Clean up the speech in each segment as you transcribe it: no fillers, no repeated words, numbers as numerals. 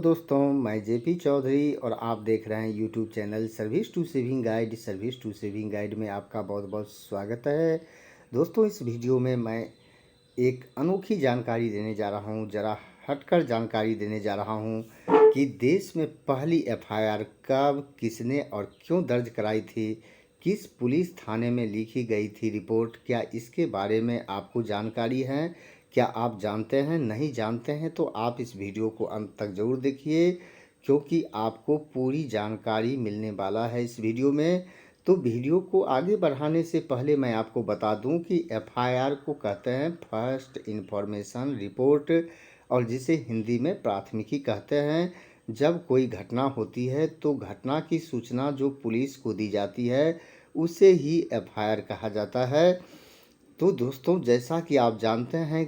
दोस्तों, मैं जेपी चौधरी और आप देख रहे हैं YouTube channel service to saving guide. Service to saving guide में आपका बहुत बहुत स्वागत है। दोस्तों, इस वीडियो में मैं एक अनोखी जानकारी देने जा रहा हूं, ज़रा हटकर जानकारी देने जा रहा हूं कि देश में पहली एफआईआर कब, किसने और क्यों दर्ज कराई थी, किस पुलिस थाने में लिखी गई थी रिपोर्ट। क्या इसके बारे में आपको जानकारी है? क्या आप जानते हैं? नहीं जानते हैं तो आप इस वीडियो को अंत तक ज़रूर देखिए, क्योंकि आपको पूरी जानकारी मिलने वाला है इस वीडियो में। तो वीडियो को आगे बढ़ाने से पहले मैं आपको बता दूं कि एफआईआर को कहते हैं फर्स्ट इन्फॉर्मेशन रिपोर्ट, और जिसे हिंदी में प्राथमिकी कहते हैं। जब कोई घटना होती है तो घटना की सूचना जो पुलिस को दी जाती है उसे ही एफआईआर कहा जाता है। तो दोस्तों, जैसा कि आप जानते हैं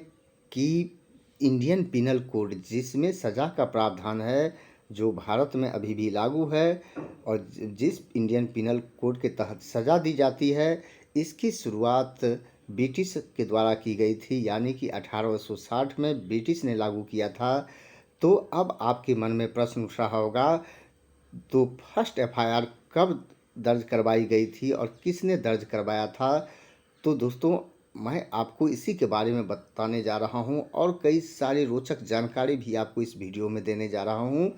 कि इंडियन पिनल कोड, जिसमें सज़ा का प्रावधान है, जो भारत में अभी भी लागू है, और जिस इंडियन पिनल कोड के तहत सज़ा दी जाती है, इसकी शुरुआत ब्रिटिश के द्वारा की गई थी, यानी कि 1860 में ब्रिटिश ने लागू किया था। तो अब आपके मन में प्रश्न उठ रहा होगा, तो फर्स्ट एफआईआर कब दर्ज करवाई गई थी और किसने दर्ज करवाया था? तो दोस्तों, मैं आपको इसी के बारे में बताने जा रहा हूं, और कई सारी रोचक जानकारी भी आपको इस वीडियो में देने जा रहा हूं।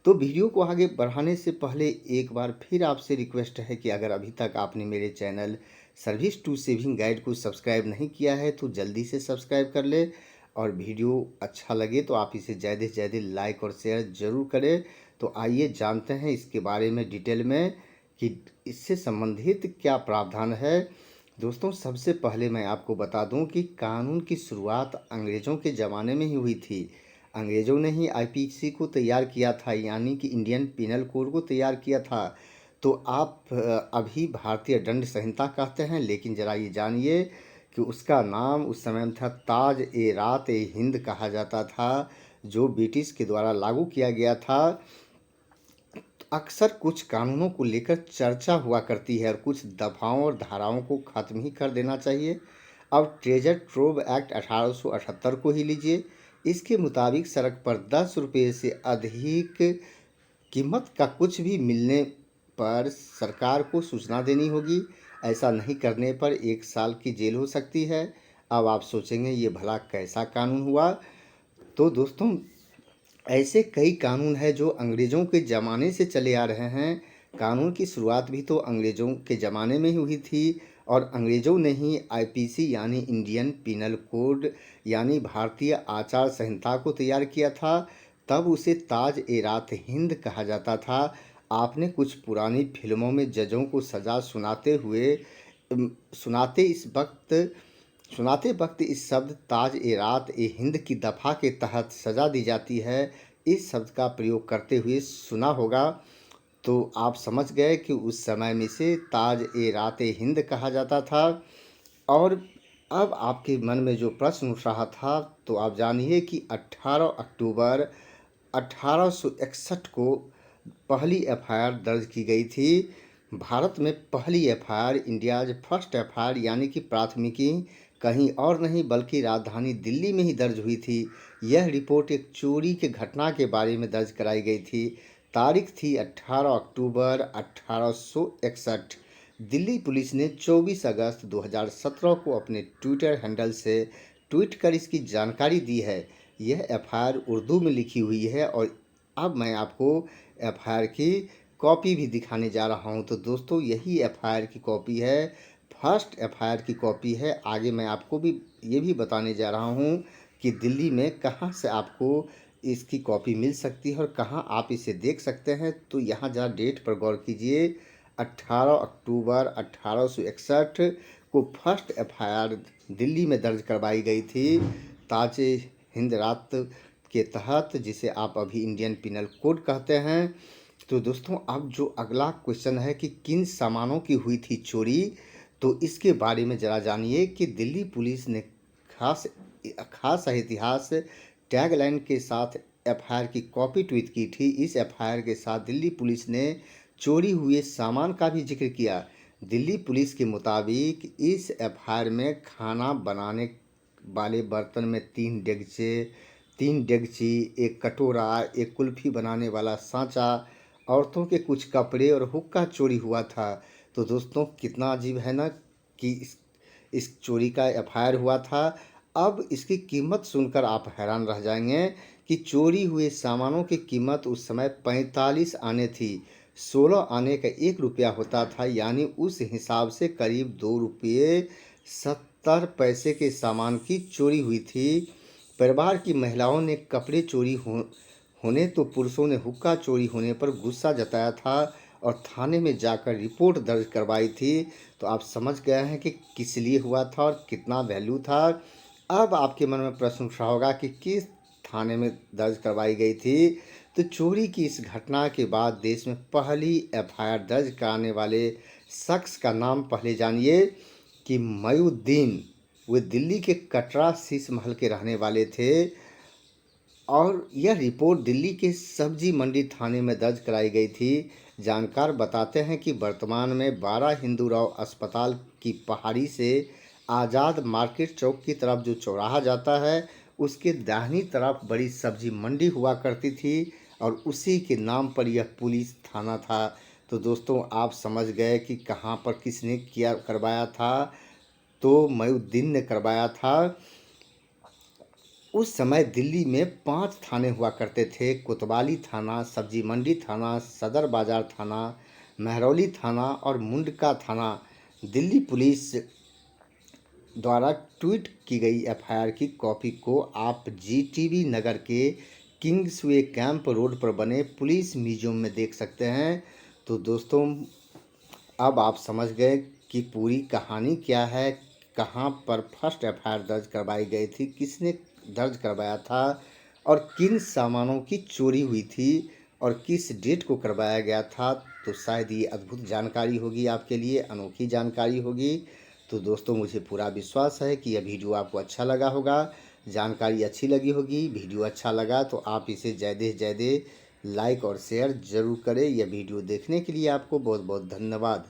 तो वीडियो को आगे बढ़ाने से पहले एक बार फिर आपसे रिक्वेस्ट है कि अगर अभी तक आपने मेरे channel service to saving guide को सब्सक्राइब नहीं किया है तो जल्दी से सब्सक्राइब कर ले, और वीडियो अच्छा लगे तो आप इसे ज़्यादा से ज़्यादा लाइक और शेयर ज़रूर करें। तो आइए जानते हैं इसके बारे में डिटेल में कि इससे संबंधित क्या प्रावधान है। दोस्तों, सबसे पहले मैं आपको बता दूं कि कानून की शुरुआत अंग्रेज़ों के ज़माने में ही हुई थी। अंग्रेज़ों ने ही आईपीसी को तैयार किया था, यानी कि इंडियन पिनल कोड को तैयार किया था। तो आप अभी भारतीय दंड संहिता कहते हैं, लेकिन ज़रा ये जानिए कि उसका नाम उस समय में था ताज ए रात ए हिंद कहा जाता था, जो ब्रिटिश के द्वारा लागू किया गया था। अक्सर कुछ कानूनों को लेकर चर्चा हुआ करती है और कुछ दफाओं और धाराओं को खत्म ही कर देना चाहिए। अब ट्रेजर ट्रोव एक्ट 1878 को ही लीजिए। इसके मुताबिक सड़क पर 10 रुपये से अधिक कीमत का कुछ भी मिलने पर सरकार को सूचना देनी होगी। ऐसा नहीं करने पर 1 साल की जेल हो सकती है। अब आप सोचेंगे ये भला कैसा कानून हुआ? तो दोस्तों, ऐसे कई कानून हैं जो अंग्रेज़ों के ज़माने से चले आ रहे हैं। कानून की शुरुआत भी तो अंग्रेज़ों के ज़माने में ही हुई थी, और अंग्रेज़ों ने ही आईपीसी यानी इंडियन पिनल कोड यानी भारतीय आचार संहिता को तैयार किया था। तब उसे ताज ए रात हिंद कहा जाता था। आपने कुछ पुरानी फिल्मों में जजों को सज़ा सुनाते इस वक्त सुनाते वक्त इस शब्द ताज ए रात ए हिंद की दफ़ा के तहत सज़ा दी जाती है, इस शब्द का प्रयोग करते हुए सुना होगा। तो आप समझ गए कि उस समय में से ताज ए रात ए हिंद कहा जाता था। और अब आपके मन में जो प्रश्न उठ रहा था, तो आप जानिए कि 18 अक्टूबर 1861 को पहली एफआईआर दर्ज की गई थी। भारत में पहली एफआईआर, इंडियाज फर्स्ट एफआईआर, यानी कि प्राथमिकी कहीं और नहीं बल्कि राजधानी दिल्ली में ही दर्ज हुई थी। यह रिपोर्ट एक चोरी के घटना के बारे में दर्ज कराई गई थी। तारीख थी 18 अक्टूबर 1861। दिल्ली पुलिस ने 24 अगस्त 2017 को अपने ट्विटर हैंडल से ट्वीट कर इसकी जानकारी दी है। यह एफआईआर उर्दू में लिखी हुई है, और अब मैं आपको एफआईआर की कॉपी भी दिखाने जा रहा हूं। तो दोस्तों, यही एफआईआर की कॉपी है, फर्स्ट एफआईआर की कॉपी है। आगे मैं आपको भी ये भी बताने जा रहा हूं कि दिल्ली में कहां से आपको इसकी कॉपी मिल सकती है और कहां आप इसे देख सकते हैं। तो यहाँ जरा डेट पर गौर कीजिए। 18 अक्टूबर 1861 को फर्स्ट एफआईआर दिल्ली में दर्ज करवाई गई थी, ताजे हिंद रात के तहत, जिसे आप अभी इंडियन पिनल कोड कहते हैं। तो दोस्तों, अब जो अगला क्वेश्चन है कि किन सामानों की हुई थी चोरी, तो इसके बारे में ज़रा जानिए कि दिल्ली पुलिस ने खास खास इतिहास टैगलाइन के साथ एफआईआर की कॉपी ट्वीट की थी। इस एफआईआर के साथ दिल्ली पुलिस ने चोरी हुए सामान का भी जिक्र किया। दिल्ली पुलिस के मुताबिक इस एफआईआर में खाना बनाने वाले बर्तन में 3 देगचे, 3 डेगची, एक कटोरा, एक कुल्फ़ी बनाने वाला सांचा, औरतों के कुछ कपड़े और हुक्का चोरी हुआ था। तो दोस्तों कितना अजीब है ना कि इस चोरी का एफआईआर हुआ था। अब इसकी कीमत सुनकर आप हैरान रह जाएंगे कि चोरी हुए सामानों की कीमत उस समय 45 आने थी। 16 आने का 1 रुपया होता था, यानी उस हिसाब से करीब 2 रुपये 70 पैसे के सामान की चोरी हुई थी। परिवार की महिलाओं ने कपड़े चोरी होने तो पुरुषों ने हुक्का चोरी होने पर गुस्सा जताया था और थाने में जाकर रिपोर्ट दर्ज करवाई थी। तो आप समझ गए हैं कि किस लिए हुआ था और कितना वैल्यू था। अब आपके मन में प्रश्न उठा होगा कि किस थाने में दर्ज करवाई गई थी। तो चोरी की इस घटना के बाद देश में पहली एफआईआर दर्ज कराने वाले शख्स का नाम पहले जानिए कि मयूद्दीन। वे दिल्ली के कटरा शीश महल के रहने वाले थे और यह रिपोर्ट दिल्ली के सब्जी मंडी थाने में दर्ज कराई गई थी। जानकार बताते हैं कि वर्तमान में 12 हिंदूराव अस्पताल की पहाड़ी से आज़ाद मार्केट चौक की तरफ जो चौराहा जाता है, उसके दाहिनी तरफ बड़ी सब्जी मंडी हुआ करती थी और उसी के नाम पर यह पुलिस थाना था। तो दोस्तों आप समझ गए कि कहाँ पर किसने किया करवाया था। तो मयूद्दीन ने करवाया था। उस समय दिल्ली में 5 थाने हुआ करते थे: कोतवाली थाना, सब्जी मंडी थाना, सदर बाज़ार थाना, महरौली थाना और मुंडका थाना। दिल्ली पुलिस द्वारा ट्वीट की गई एफआईआर की कॉपी को आप जीटीबी नगर के किंग्सवे कैंप रोड पर बने पुलिस म्यूजियम में देख सकते हैं। तो दोस्तों अब आप समझ गए कि पूरी कहानी क्या है, कहाँ पर फर्स्ट एफआईआर दर्ज करवाई गई थी, किसने दर्ज करवाया था और किन सामानों की चोरी हुई थी और किस डेट को करवाया गया था। तो शायद ये अद्भुत जानकारी होगी आपके लिए, अनोखी जानकारी होगी। तो दोस्तों मुझे पूरा विश्वास है कि यह वीडियो आपको अच्छा लगा होगा, जानकारी अच्छी लगी होगी। वीडियो अच्छा लगा तो आप इसे ज़्यादा से ज़्यादा लाइक और शेयर ज़रूर करें। यह वीडियो देखने के लिए आपको बहुत बहुत धन्यवाद।